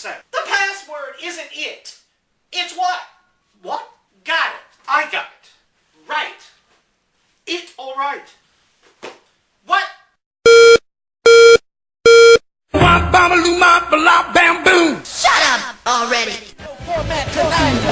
100%. The password isn't it. It's what? What? Got it. I got it. Right. It all right. What? Shut up already. Format tonight.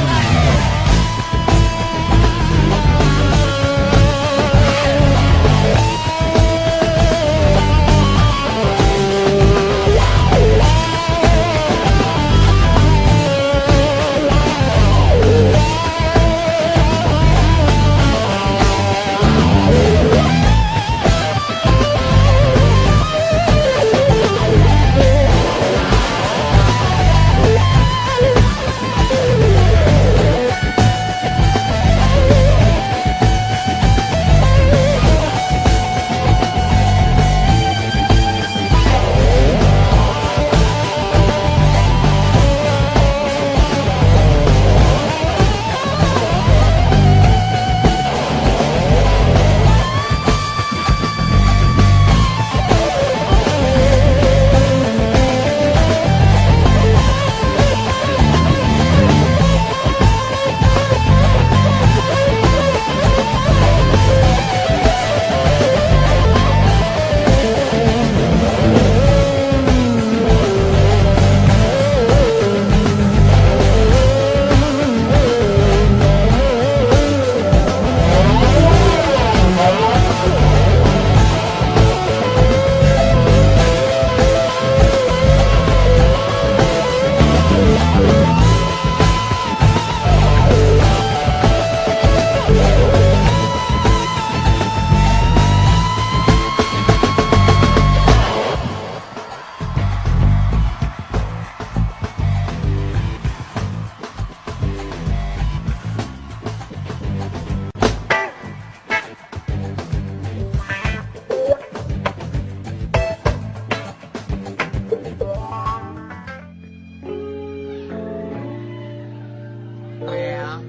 Yeah.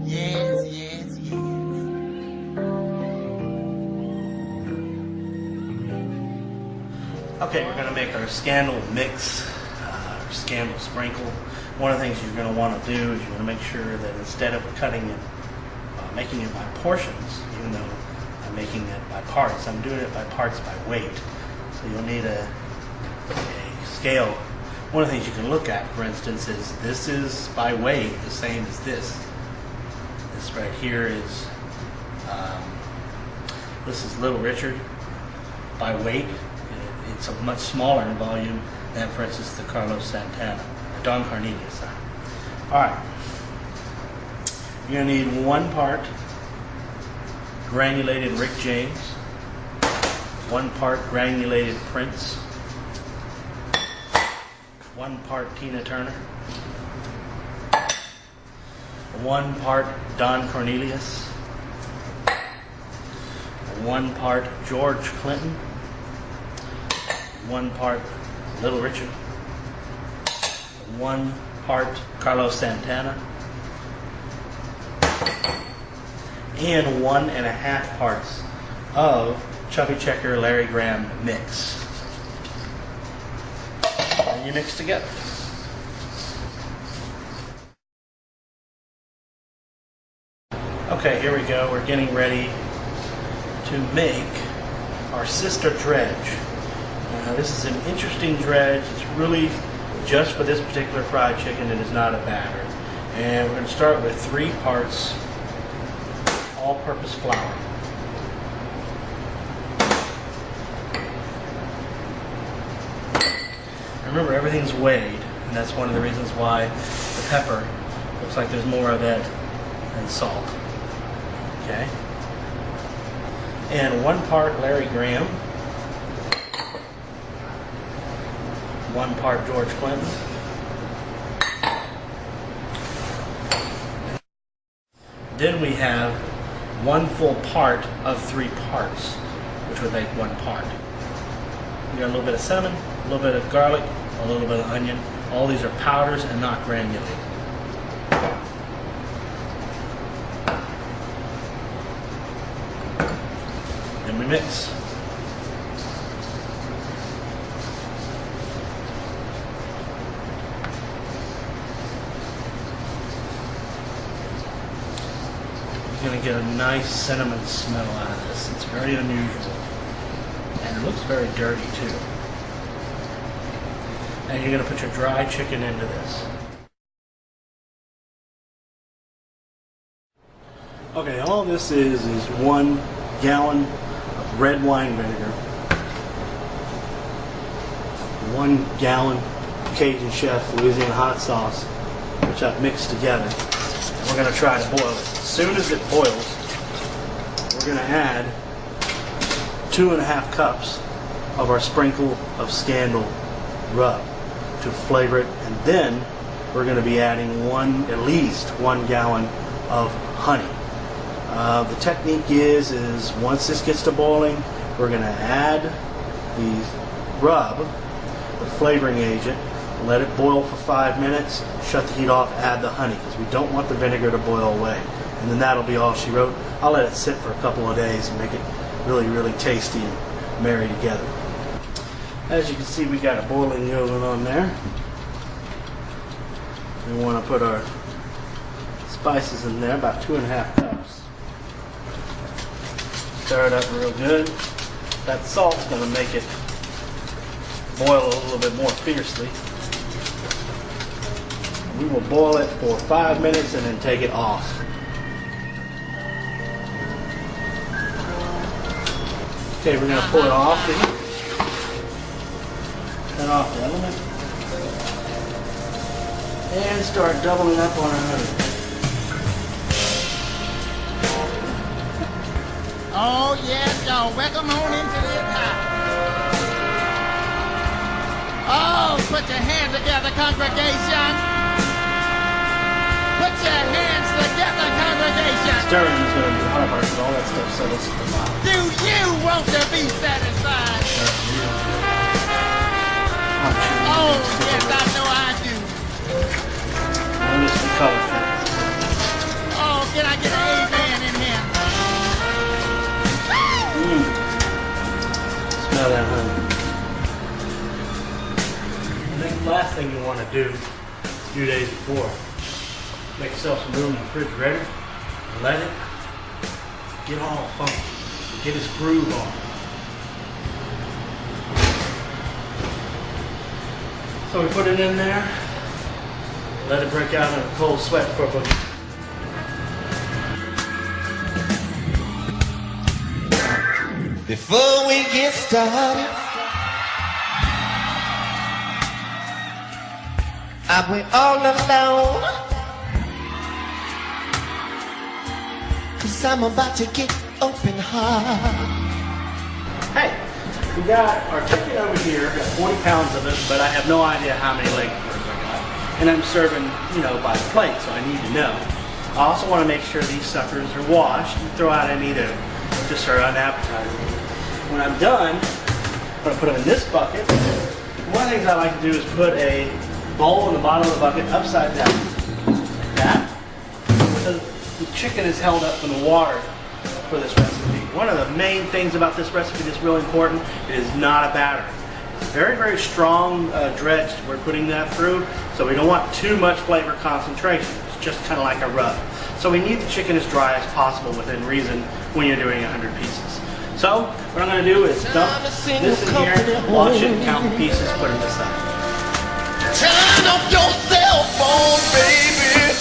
Yes, yes, yes. Okay, we're going to make our scandal mix, our scandal sprinkle. One of the things you're going to want to do is you're going to make sure that instead of cutting it, making it by portions, even though I'm making it by parts, I'm doing it by parts by weight. So you'll need a scale. One of the things you can look at, for instance, is this is by weight the same as this. This right here is, this is Little Richard by weight. It's a much smaller in volume than, for instance, the Carlos Santana, the Don Cornelius. All right. You're going to need 1 part granulated Rick James, 1 part granulated Prince, 1 part Tina Turner, 1 part Don Cornelius, 1 part George Clinton, 1 part Little Richard, 1 part Carlos Santana, and 1.5 parts of Chubby Checker Larry Graham mix. And you mix together. Okay, here we go. We're getting ready to make our sister dredge. This is an interesting dredge. It's really just for this particular fried chicken. It is not a batter. And we're going to start with 3 parts all-purpose flour. Remember, everything's weighed, and that's one of the reasons why the pepper looks like there's more of it than salt. Okay? And 1 part Larry Graham, 1 part George Clinton, then we have 1 full part of 3 parts, which would make 1 part. We got a little bit of cinnamon, a little bit of garlic, a little bit of onion. All these are powders and not granulated. Then we mix. get a nice cinnamon smell out of this. It's very unusual. And it looks very dirty too. And you're going to put your dry chicken into this. Okay, all this is 1 gallon of red wine vinegar, 1 gallon Cajun Chef Louisiana hot sauce, which I've mixed together. And we're going to try to boil it. As soon as it boils, we're going to add 2.5 cups of our sprinkle of Scandal rub to flavor it, and then we're going to be adding at least 1 gallon of honey. The technique is once this gets to boiling, we're going to add the rub, the flavoring agent, let it boil for 5 minutes, shut the heat off, add the honey, because we don't want the vinegar to boil away. And then that'll be all she wrote. I'll let it sit for a couple of days and make it really, really tasty and marry together. As you can see, we got a boiling going on there. We want to put our spices in there, about 2.5 cups. Stir it up real good. That salt's going to make it boil a little bit more fiercely. We will boil it for 5 minutes and then take it off. Okay, we're going to pull it off. Turn off the element. And start doubling up on our honey. Oh, yes, y'all. Welcome on into this house. Oh, put your hands together, congregation. Put your hands together, congregation. Stirring is going to be the hard part with all that stuff, so let's come out. Do you want to be satisfied? Oh, yes, I know I do. Notice the color. Oh, can I get an amen in here? Smell that honey. I think the last thing you want to do a few days before, make yourself some room in the refrigerator and let it get all funky, get its groove on. So we put it in there, let it break out in a cold sweat for a bit. Before we get started, I went all alone, 'cause I'm about to get open heart. Hey, we got our chicken over here, got 40 pounds of it, but I have no idea how many leg quarters I got. And I'm serving, by the plate, so I need to know. I also want to make sure these suckers are washed and throw out any that just are unappetizing. When I'm done, I'm going to put them in this bucket. One of the things I like to do is put a bowl in the bottom of the bucket upside down, like that. So the chicken is held up in the water for this recipe. One of the main things about this recipe that's really important, it is not a batter. It's very, very strong dredge we're putting that through, so we don't want too much flavor concentration. It's just kind of like a rub. So we need the chicken as dry as possible within reason when you're doing 100 pieces. So what I'm going to do is dump this in here, wash it, count the pieces, put it aside. Turn off your cell phone, baby.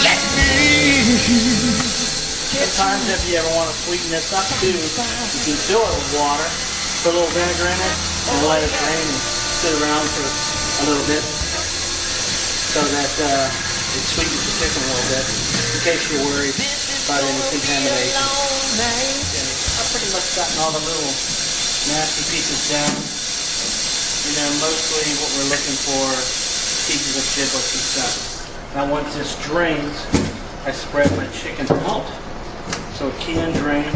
Let me. Sometimes if you ever want to sweeten this up too, you can fill it with water, put a little vinegar in it, and let it drain and sit around for a little bit so that it sweetens the chicken a little bit, in case you're worried about any contamination. And I've pretty much gotten all the little nasty pieces down. Mostly what we're looking for, pieces of giblets and stuff. Now once this drains, I spread my chicken out so it can drain.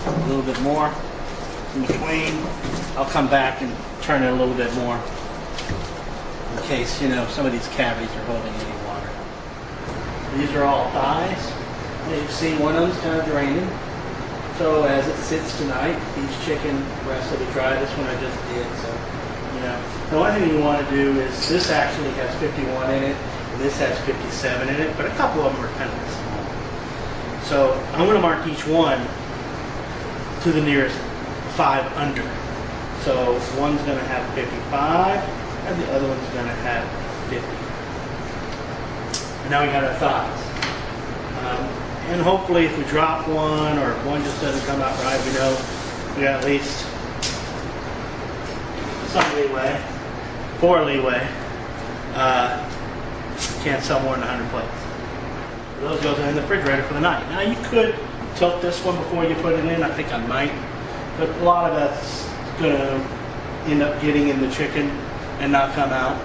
A little bit more in between. I'll come back and turn it a little bit more in case, some of these cavities are holding any water. These are all thighs. You can see one of them's kind of draining. So as it sits tonight, each chicken breast will be dry. This one I just did. So, the only thing you want to do is, this actually has 51 in it. And this has 57 in it, but a couple of them are kind of small. So I'm going to mark each one to the nearest 5 under. So one's going to have 55, and the other one's going to have 50. And now we got our thighs. And hopefully if we drop one, or if one just doesn't come out right, we know we got at least some leeway, 4 leeway. Can't sell more than 100 plates. Those goes in the refrigerator for the night. Now you could tilt this one before you put it in. I think I might, but a lot of that's gonna end up getting in the chicken and not come out.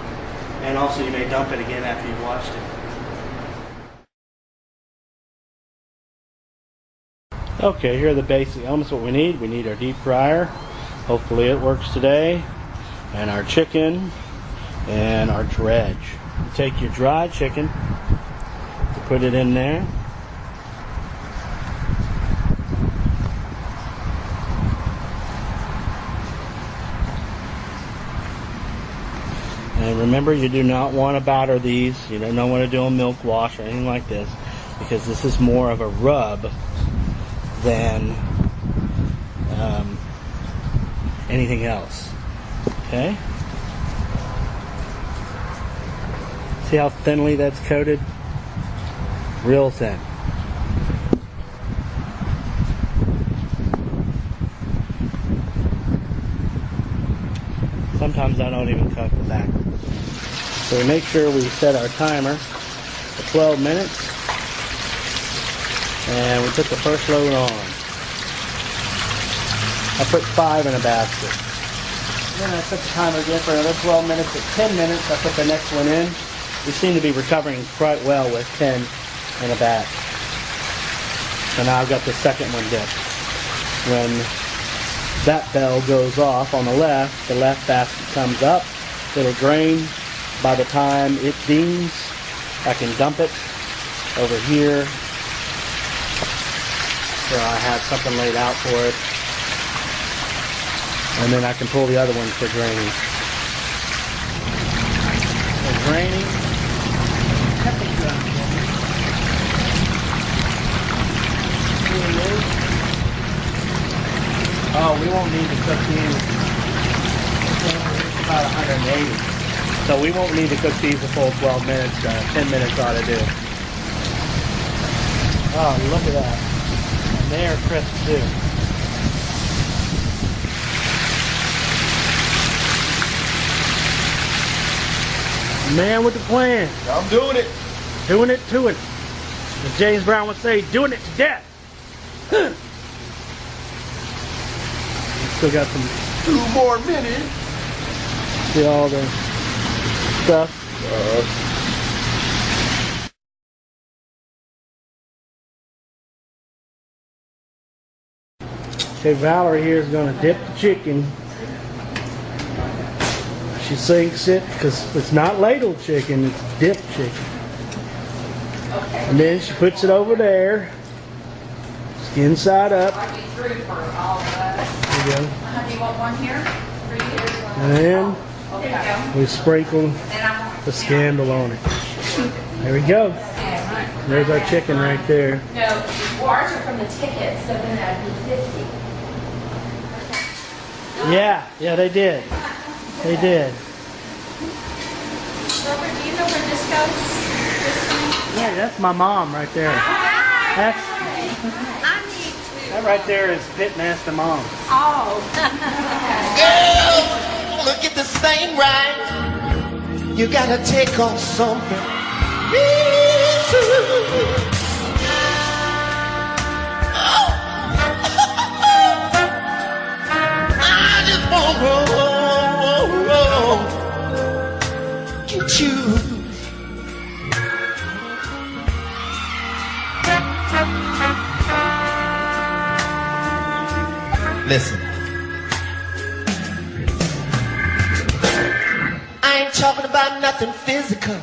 And also you may dump it again after you've washed it. Okay, here are the basic elements. What we need our deep fryer. Hopefully it works today. And our chicken and our dredge. You take your dry chicken, you put it in there. And remember, you do not want to batter these. You don't want to do a milk wash or anything like this, because this is more of a rub than anything else. Okay? See how thinly that's coated? Real thin. Sometimes I don't even cook the back. So we make sure we set our timer for 12 minutes. And we put the first load on. I put 5 in a basket. Then I set the timer again for another 12 minutes. At 10 minutes, I put the next one in. We seem to be recovering quite well with 10 in a batch. So now I've got the second one dipped. When that bell goes off on the left basket comes up. It'll drain. By the time it dings, I can dump it over here. So I have something laid out for it. And then I can pull the other one for draining. So draining. Oh, we won't need to cook these. It's about 180. So we won't need to cook these a full 12 minutes. 10 minutes ought to do. Oh, look at that. And they are crisp too. Man with the plan. I'm doing it. Doing it to it. As James Brown would say, doing it to death. Still got some 2 more minutes. See all the stuff. Okay, Valerie here is going to dip the chicken. She sinks it because it's not ladled chicken, it's dipped chicken. Okay. And then she puts it over there, skin side up. I'll be through for all of us. There you go. Do you want one here? 3 years. And then Okay. we sprinkle the scandal on it. There we go. There's our chicken right there. No, ours are from the ticket, so then that'd be 50. Yeah, they did. They did. Robert, do you know where this goes? Yeah, that's my mom right there. That's, that right there is Pitmaster mom. Oh. Girl, look at this thing right. You gotta take on something. I just want to choose. Listen. I ain't talking about nothing physical.